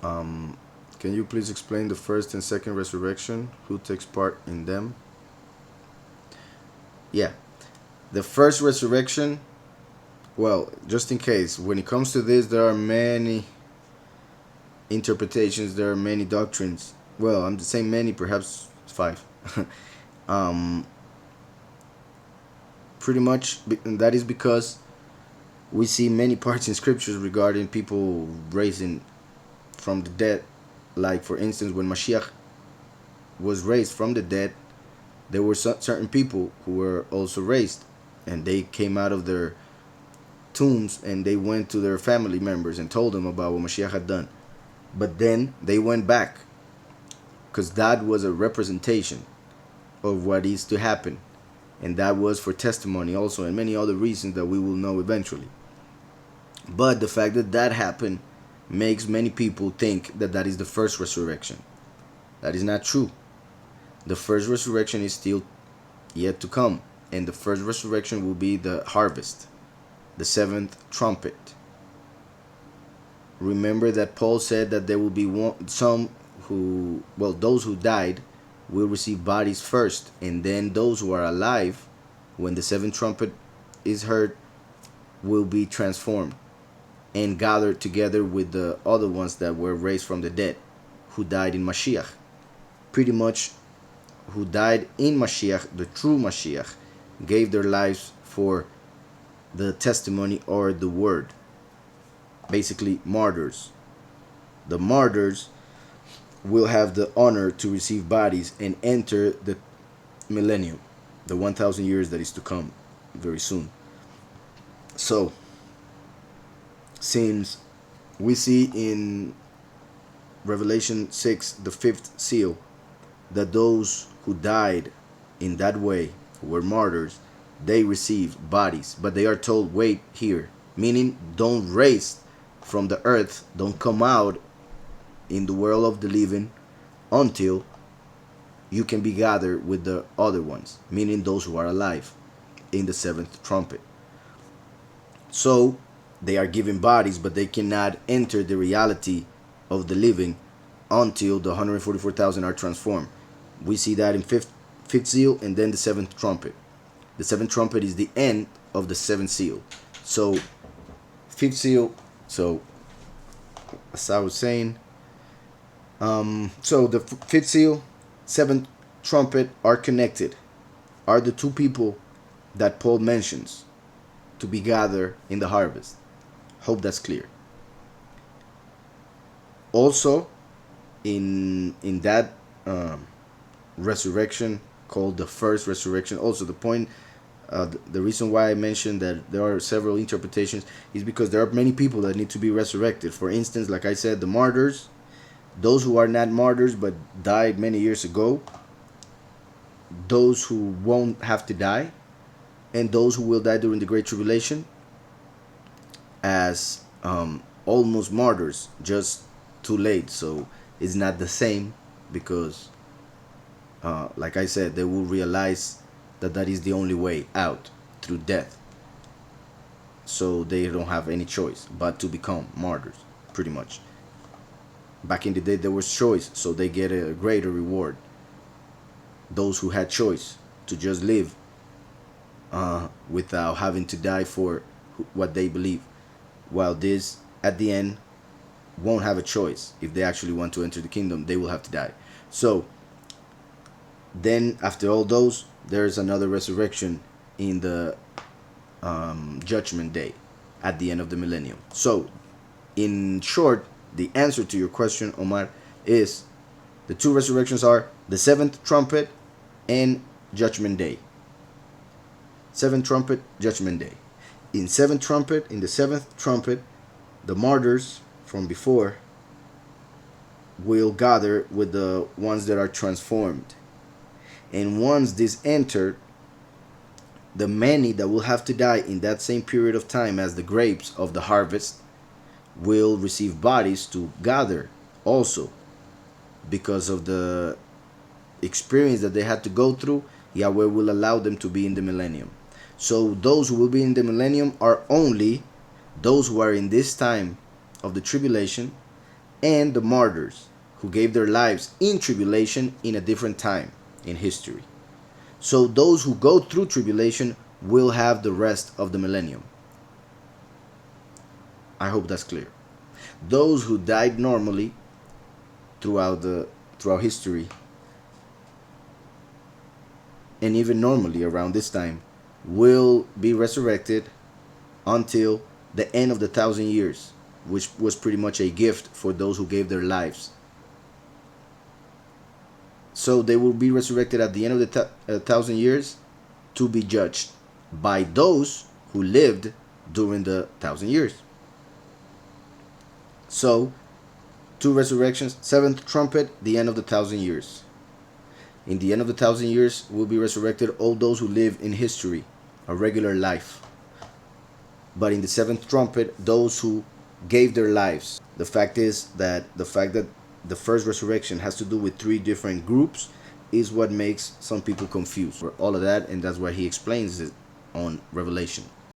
Um, can you please explain the first and second resurrection? Who takes part in them? Yeah, the first resurrection. Well, just in case, when it comes to this, there are many interpretations. There are many doctrines. Well, I'm saying many, perhaps five. um, Pretty much, and that is because we see many parts in scriptures regarding people raising from the dead. Like, for instance, when Mashiach was raised from the dead, there were certain people who were also raised, and they came out of their tombs and they went to their family members and told them about what Mashiach had done. But then they went back because that was a representation of what is to happen, and that was for testimony also, and many other reasons that we will know eventually. But the fact that that happened makes many people think that that is the first resurrection. That is not true. The first resurrection is still yet to come, and the first resurrection will be the harvest, the seventh trumpet. Remember that Paul said that there will be some who, well, those who died will receive bodies first, and then those who are alive, when the seventh trumpet is heard, will be transformed and gathered together with the other ones that were raised from the dead, who died in Mashiach. Pretty much, who died in Mashiach, the true Mashiach, gave their lives for the testimony or the word. Basically, martyrs. The martyrs will have the honor to receive bodies and enter the millennium, the 1,000 years that is to come very soon. So, since we see in Revelation 6, the fifth seal, that those who died in that way, who were martyrs, they receive bodies, but they are told, wait here, meaning don't raise from the earth, don't come out in the world of the living until you can be gathered with the other ones, meaning those who are alive in the seventh trumpet. So they are given bodies, but they cannot enter the reality of the living until the 144,000 are transformed. We see that in fifth seal and then the seventh trumpet. The seventh trumpet is the end of the seventh seal. So fifth seal. So as I was saying, so the fifth seal, seventh trumpet are connected. Are the two people that Paul mentions to be gathered in the harvest. Hope that's clear. Also, in that resurrection called the first resurrection, also the point, the reason why I mentioned that there are several interpretations is because there are many people that need to be resurrected. For instance, like I said, the martyrs, those who are not martyrs but died many years ago, those who won't have to die, and those who will die during the Great Tribulation as almost martyrs, just too late. So it's not the same because, like I said, they will realize that that is the only way out through death. So they don't have any choice but to become martyrs, pretty much. Back in the day, there was choice, so they get a greater reward. Those who had choice to just live without having to die for what they believe, while this at the end won't have a choice. If they actually want to enter the kingdom, they will have to die. So then after all those, there's another resurrection in the judgment day at the end of the millennium. So in short, the answer to your question, Omar, is the two resurrections are the seventh trumpet and judgment day. Seventh trumpet, judgment day. In the seventh trumpet, the martyrs from before will gather with the ones that are transformed. And once this entered, the many that will have to die in that same period of time as the grapes of the harvest will receive bodies to gather also, because of the experience that they had to go through. Yahweh will allow them to be in the millennium. So those who will be in the millennium are only those who are in this time of the tribulation and the martyrs who gave their lives in tribulation in a different time in history. So those who go through tribulation will have the rest of the millennium. I hope that's clear. Those who died normally throughout history, and even normally around this time, will be resurrected until the end of the 1,000 years, which was pretty much a gift for those who gave their lives. So they will be resurrected at the end of the 1,000 years to be judged by those who lived during the 1,000 years. So, two resurrections. Seventh trumpet, the end of the 1,000 years. In the end of the 1,000 years will be resurrected all those who live in history, a regular life. But in the seventh trumpet, those who gave their lives. The fact that the first resurrection has to do with three different groups is what makes some people confused for all of that, and that's why he explains it on Revelation.